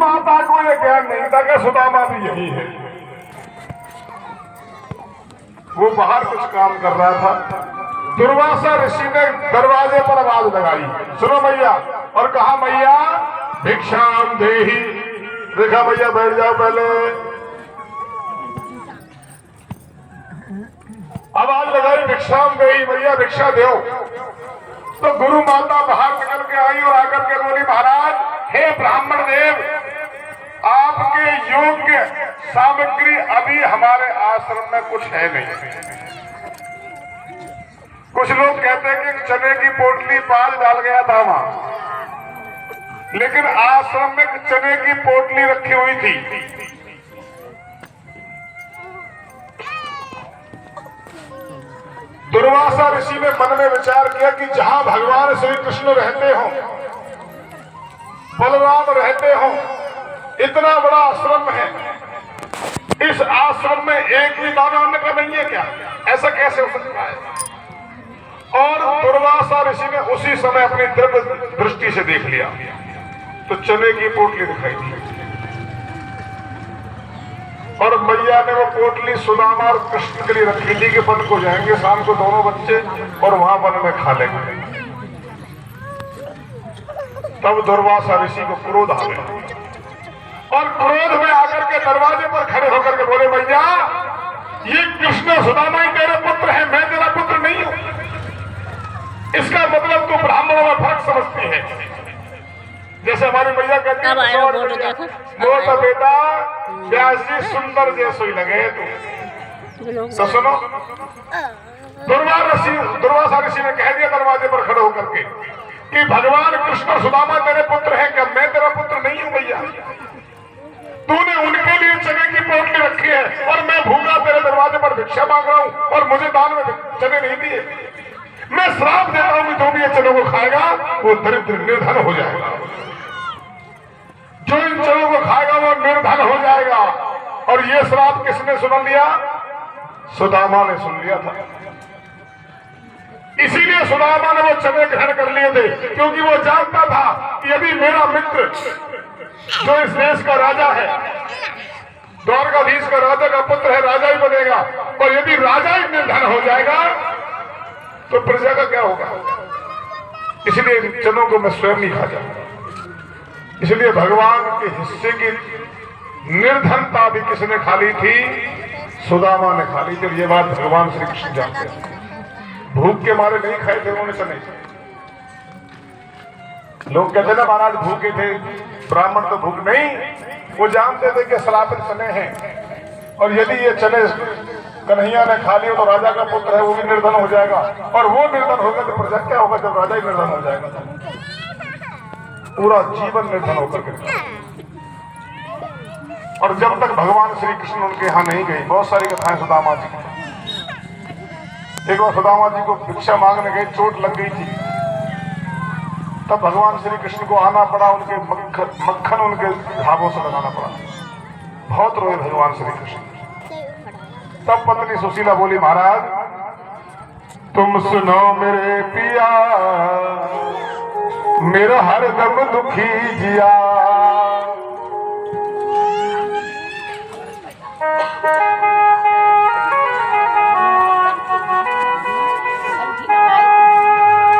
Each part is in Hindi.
माता को यह ज्ञान नहीं था कि सुदामा भी यही है। वो बाहर कुछ काम कर रहा था। दुर्वासा ऋषि ने दरवाजे पर आवाज लगाई, सुनो मैया, और कहा मैया भिक्षाम देहि। देखा भैया बैठ जाओ पहले। आवाज लगाई भिक्षाम देहि, मैया भिक्षा दो। तो गुरु माता बाहर निकल के आई और आकर के बोली, महाराज हे ब्राह्मण देव, आपके योग्य सामग्री अभी हमारे आश्रम में कुछ है नहीं। कुछ लोग कहते हैं कि चने की पोटली पाल डाल गया था वहां, लेकिन आश्रम में चने की पोटली रखी हुई थी। दुर्वासा ऋषि ने मन में विचार किया कि जहां भगवान श्री कृष्ण रहते हो, बलराम रहते हो, इतना बड़ा आश्रम है, इस आश्रम में एक भी दाना अन्न का नहीं है क्या? ऐसा कैसे हो सकता है? और दुर्वासा ऋषि ने उसी समय अपनी दिव्य दृष्टि से देख लिया तो चने की पोटली दिखाई दी, और मैया ने वो पोटली सुदामा और कृष्ण के लिए रखी थी कि वन को जाएंगे शाम को दोनों बच्चे और वहां वन में खा लेंगे। तब दुर्वासा ऋषि को क्रोध आ गया और क्रोध में आकर के दरवाजे पर खड़े होकर के बोले, भैया ये कृष्ण सुदामा ही तेरे पुत्र है, मैं तेरा पुत्र नहीं हूं। इसका मतलब तू ब्राह्मणों में फर्क समझती है। जैसे हमारी मैया कहती है, वो तो बेटा ब्यासी सुंदर जैसो ही लगे तू। सुनो, दुर्वासा ऋषि ने कह दिया दरवाजे पर खड़े होकर के कि भगवान कृष्ण सुदामा तेरे पुत्र हैं क्या? मैं तेरा पुत्र नहीं हूं भैया। तूने उनके लिए चने की पोटली रखी है और मैं भूखा तेरे दरवाजे पर भिक्षा मांग रहा हूं और मुझे दान में चने नहीं दिए। मैं श्राप देता हूं कि जो भी ये चनों को खाएगा वो दरिद्र निर्धन हो जाएगा। जो इन चनों को खाएगा वो निर्धन हो जाएगा। और ये श्राप किसने सुन लिया? सुदामा ने सुन लिया था। इसीलिए सुदामा ने वो चने ग्रहण कर लिए थे, क्योंकि वो जानता था कि यदि मेरा मित्र जो इस देश का राजा है, द्वारकाधीश का राजा का पुत्र है, राजा ही बनेगा, और यदि राजा ही निर्धन हो जाएगा तो प्रजा का क्या होगा? इसलिए चनों को मैं स्वयं नहीं खा जाऊंगा। इसलिए भगवान के हिस्से की निर्धनता भी किसने खा ली थी? सुदामा ने खा ली थी। ये बात भगवान श्री कृष्ण जानते हैं। भूख के मारे नहीं खाए थे उन्होंने चने। लोग कहते ना महाराज भूखे थे, ब्राह्मण तो भूख नहीं। वो जानते थे कि श्रापित चने हैं, और यदि ये चने कन्हैया ने खा लिया तो राजा का पुत्र है वो भी निर्धन हो जाएगा, और वो निर्धन होगा तो प्रजा क्या होगा? जब राजा ही निर्धन हो जाएगा तो पूरा जीवन निर्धन होकर के। और जब तक भगवान श्री कृष्ण उनके यहाँ नहीं गई, बहुत सारी कथाएं सुदामा जी की। एक बार सुदामा जी को भिक्षा मांगने गए, चोट लग गई थी, तब भगवान श्री कृष्ण को आना पड़ा, उनके मक्खन उनके घावों से लगाना पड़ा। बहुत रोए भगवान श्री कृष्ण। तब पत्नी सुशीला बोली, महाराज तुम सुनो मेरे पिया, मेरा हरदम दुखी जिया।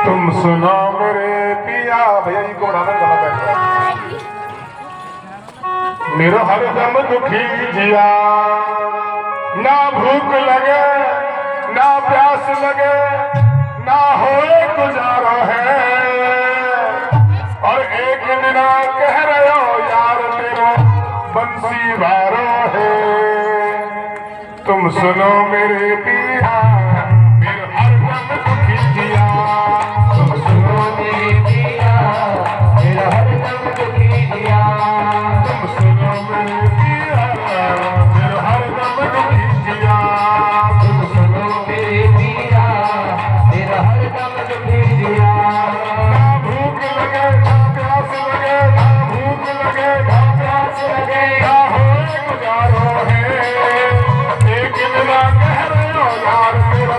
तुम सुनो मेरे पिया, भैया जी को बढ़ाना गला बैठ रहा है। मेरा हरदम दुखी जिया, ना भूख लगे ना प्यास लगे, ना होए गुजारा है, और एक दिन कह रहे हो यार तेरो बंसी वारो है। तुम सुनो मेरे पिया, मेरे हरदम दुखी जिया। तुम सुनो मेरे पिया, मेरा हरदम दुखी जिया। तुम सुनो मेरे पिया, मेरा हरदम दुखी जिया। तुम सुनो मेरे पिया, मेरा हरदम दुखी जिया। ना भूख लगे ना प्यास लगे, ना भूख लगे ना प्यास लगे, ना होए गुजारो है। एक दिन कह रहे हो यार मेरा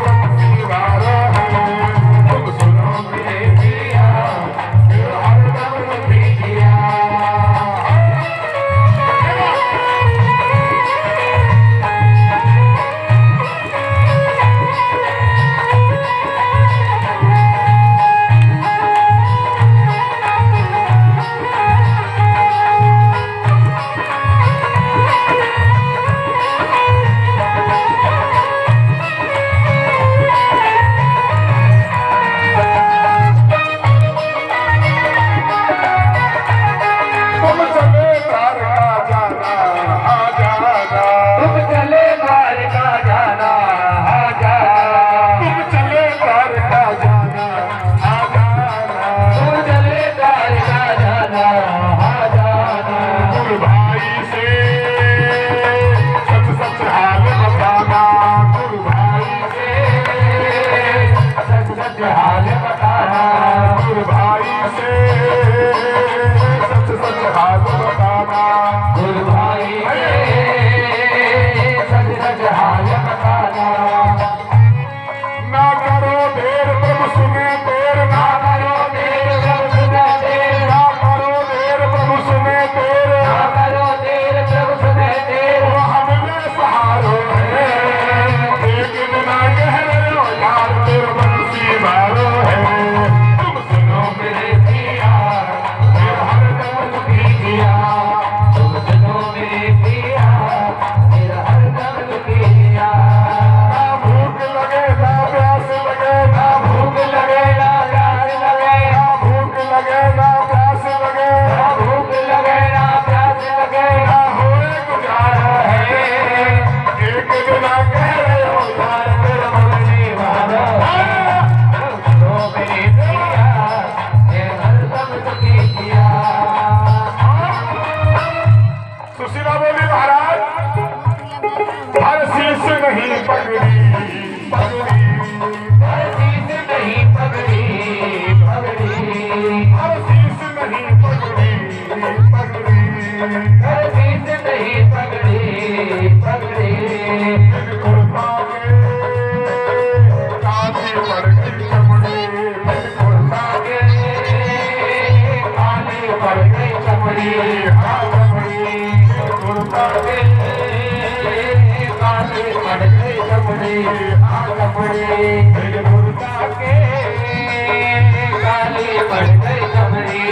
तुम चले द्वारका जाना आ जाना, तुम चले द्वारका जाना आ जाना, तुम चले द्वारका जाना आ जाना, तुम चले द्वारका जाना आ जाना। गुरु भाई से सच सच हाल बताना, गुरु भाई से सच सच हाल बताना, गुरु भाई से सच सच हाल बताना, गुरु भाई से सच सच हाल बताना। ना करो देर प्रभु सुने देर, ना करो देर प्रभु सुने देर, ना करो देर प्रभु सुने देर, ना करो देर प्रभु सुने देर। वो हमने सहारो है, एक दिन ना कह रहे हो यार तेरे बंसी मारो है। तुम सुनो मेरे पिया मेरा हरदम दुखी जिया, तुम सुनो मेरे पिया मेरा हरदम दुखी जिया। ना भूख लगे ना प्यास लगे, ना भूख लगे ना प्यास लगे, ना भूख लगे ना प्यास लगे, ना भूख लगे ना प्यास लगे। ना होए गुजारा है, एक दिन ना कह रहे हो यार तेरे बंसी मारो है। सुनो मेरे पिया मेरा हरदम दुखी जिया। सुशीला बोली महाराज, हर शीश नहीं पगड़ी पगड़ी, हर चीज नहीं पगड़ी पगड़ी, हर शीश नहीं पगड़ी पगड़ी, हर चीज नहीं पगड़ी पगड़ी। बिन कुर्ता के काली पड़ गई चमड़ी, बिन कुर्ता के काली पड़ गई चमड़ी, हाँ चमड़ी, बिन कुर्ता के काली पड़ गई चमड़ी, हाँ चमड़ी, बिन कुर्ता के काली पड़ गई चमड़ी,